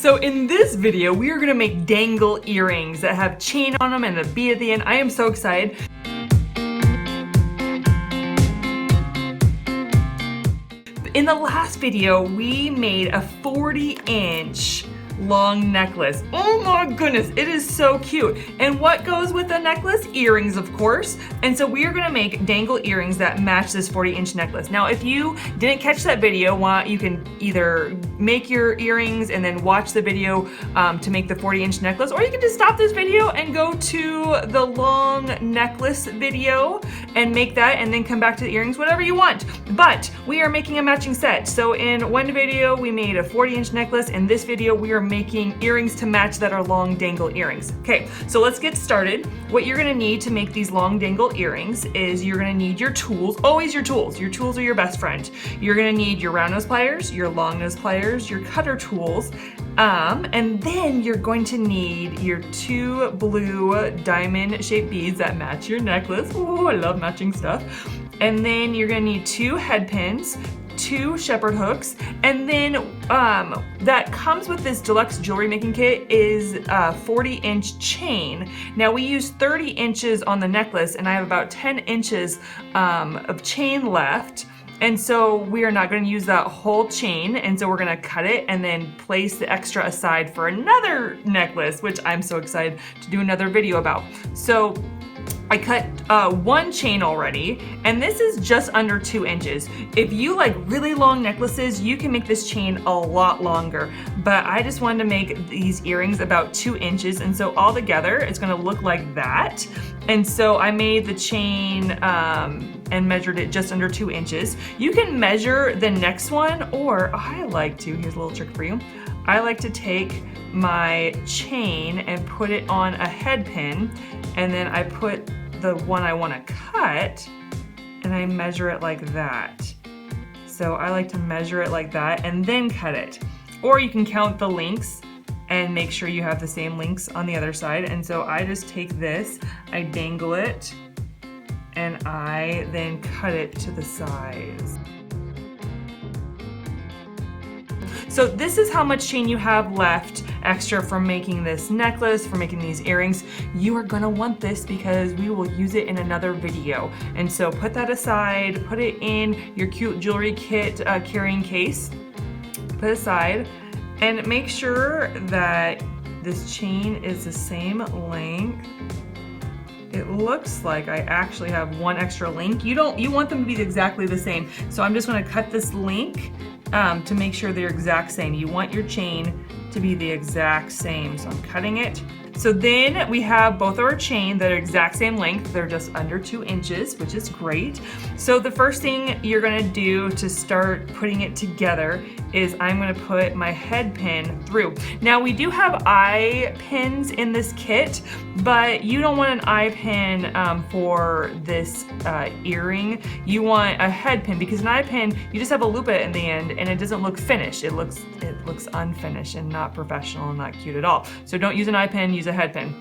So in this video, we are gonna make dangle earrings that have chain on them and a bead at the end. I am so excited. In the last video, we made a 40-inch long necklace. Oh my goodness, it is so cute. And what goes with the necklace? Earrings, of course. And so we are gonna make dangle earrings that match this 40-inch necklace. Now, if you didn't catch that video, you can either make your earrings and then watch the video to make the 40-inch necklace, or you can just stop this video and go to the long necklace video and make that and then come back to the earrings, whatever you want. But we are making a matching set. So in one video, we made a 40-inch necklace. In this video, we are making earrings to match that are long dangle earrings. Okay, so let's get started. What you're gonna need to make these long dangle earrings is you're gonna need your tools, always your tools. Your tools are your best friend. You're gonna need your round nose pliers, your long nose pliers, your cutter tools, and then you're going to need your 2 blue diamond shaped beads that match your necklace. Oh, I love matching stuff. And then you're gonna need 2 head pins, 2 shepherd hooks, and then that comes with this Deluxe Jewelry Making Kit is a 40-inch chain. Now we use 30 inches on the necklace, and I have about 10 inches of chain left. And so we are not going to use that whole chain, and so we're going to cut it and then place the extra aside for another necklace, which I'm so excited to do another video about. So I cut 1 chain already, and this is just under 2 inches. If you like really long necklaces, you can make this chain a lot longer, but I just wanted to make these earrings about 2 inches, and so all together it's gonna look like that. And so I made the chain and measured it just under 2 inches. You can measure the next one, or I like to, here's a little trick for you. I like to take my chain and put it on a head pin, and then I put the one I want to cut and I measure it like that. So I like to measure it like that and then cut it. Or you can count the links and make sure you have the same links on the other side. And so I just take this, I dangle it, and I then cut it to the size. So this is how much chain you have left extra from making this necklace, from making these earrings. You are gonna want this because we will use it in another video. And so put that aside, put it in your cute jewelry kit carrying case, put it aside, and make sure that this chain is the same length. It looks like I actually have 1 extra link. You want them to be exactly the same. So I'm just gonna cut this link to make sure they're exact same. You want your chain to be the exact same. So I'm cutting it. So then we have both of our chain that are exact same length. They're just under 2 inches, which is great. So the first thing you're gonna do to start putting it together is I'm gonna put my head pin through. Now we do have eye pins in this kit, but you don't want an eye pin for this earring. You want a head pin, because an eye pin, you just have a loop at the end and it doesn't look finished. It looks unfinished and not professional and not cute at all. So don't use an eye pin, use a head pin.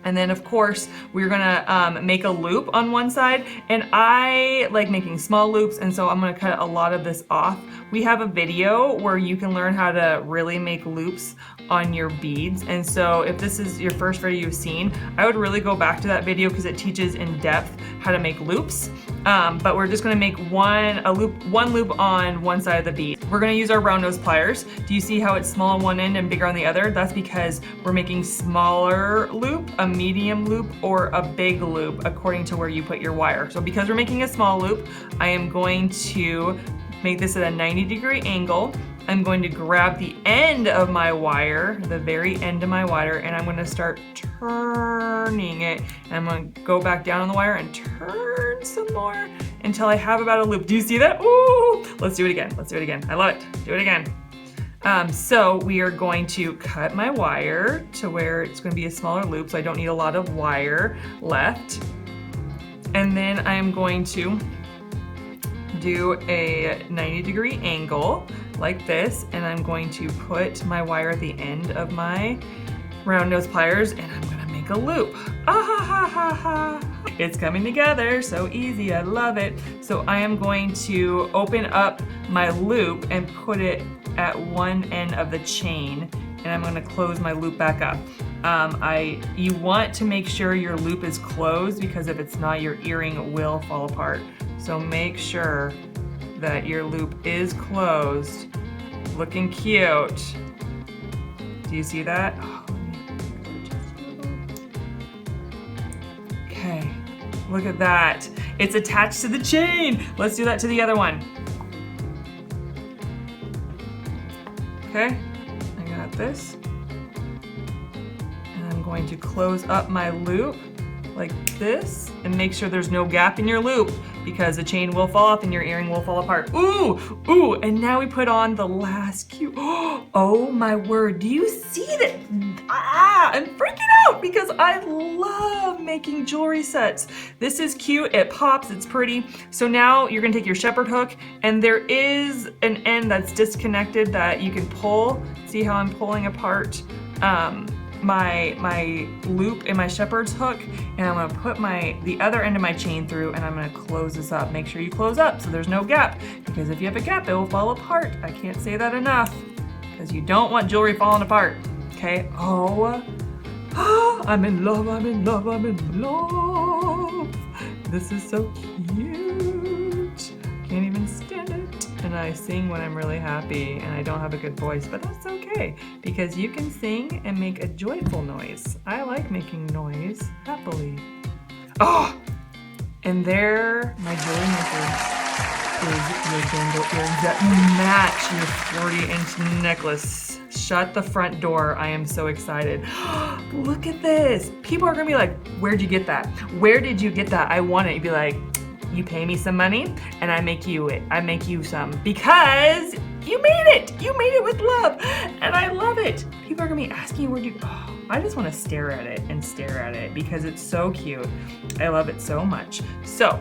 And then of course, we're gonna make a loop on one side, and I like making small loops, and so I'm gonna cut a lot of this off. We have a video where you can learn how to really make loops on your beads, and so if this is your first video you've seen, I would really go back to that video because it teaches in depth how to make loops. But we're just gonna make one loop on one side of the bead. We're gonna use our round nose pliers. Do you see how it's small on one end and bigger on the other? That's because we're making smaller loop, a medium loop, or a big loop according to where you put your wire. So because we're making a small loop, I am going to make this at a 90-degree angle. I'm going to grab the end of my wire, the very end of my wire, and I'm gonna start turning it. And I'm gonna go back down on the wire and turn some more until I have about a loop. Do you see that? Ooh! Let's do it again. Let's do it again. I love it. Do it again. So we are going to cut my wire to where it's gonna be a smaller loop, so I don't need a lot of wire left. And then I'm going to do a 90-degree angle like this, and I'm going to put my wire at the end of my round nose pliers, and I'm gonna make a loop. Ah ha ha ha ha. It's coming together, so easy, I love it. So I am going to open up my loop and put it at one end of the chain and I'm gonna close my loop back up. You want to make sure your loop is closed because if it's not, your earring will fall apart. So make sure that your loop is closed. Looking cute. Do you see that? Oh, okay, look at that. It's attached to the chain. Let's do that to the other one. Okay, I got this. And I'm going to close up my loop like this and make sure there's no gap in your loop because the chain will fall off and your earring will fall apart. Ooh, ooh, and now we put on the last cute. Oh my word, do you see that? I'm freaking out because I love making jewelry sets. This is cute, it pops, it's pretty. So now you're gonna take your shepherd hook and there is an end that's disconnected that you can pull. See how I'm pulling apart my loop in my shepherd's hook, and I'm gonna put the other end of my chain through and I'm gonna close this up. Make sure you close up so there's no gap, because if you have a gap, it will fall apart. I can't say that enough, because you don't want jewelry falling apart, okay? Oh, I'm in love, I'm in love, I'm in love. This is so cute. Can't even stand it. And I sing when I'm really happy and I don't have a good voice, but that's okay because you can sing and make a joyful noise. I like making noise happily. Oh, and there, my jewelry maker is your dangle earrings that match your 40-inch necklace. Shut the front door. I am so excited. Look at this. People are gonna be like, where'd you get that? Where did you get that? I want it. You'd be like, you pay me some money and I make you it. I make you some because you made it. You made it with love and I love it. People are gonna be asking where you, oh, I just wanna stare at it and stare at it because it's so cute. I love it so much. So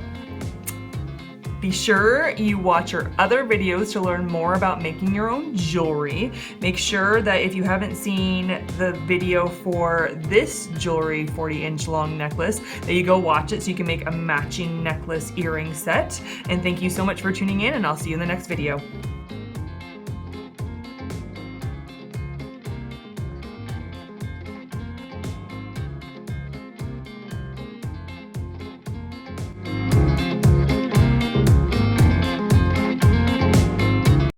be sure you watch your other videos to learn more about making your own jewelry. Make sure that if you haven't seen the video for this jewelry 40-inch long necklace, that you go watch it so you can make a matching necklace earring set. And thank you so much for tuning in, and I'll see you in the next video.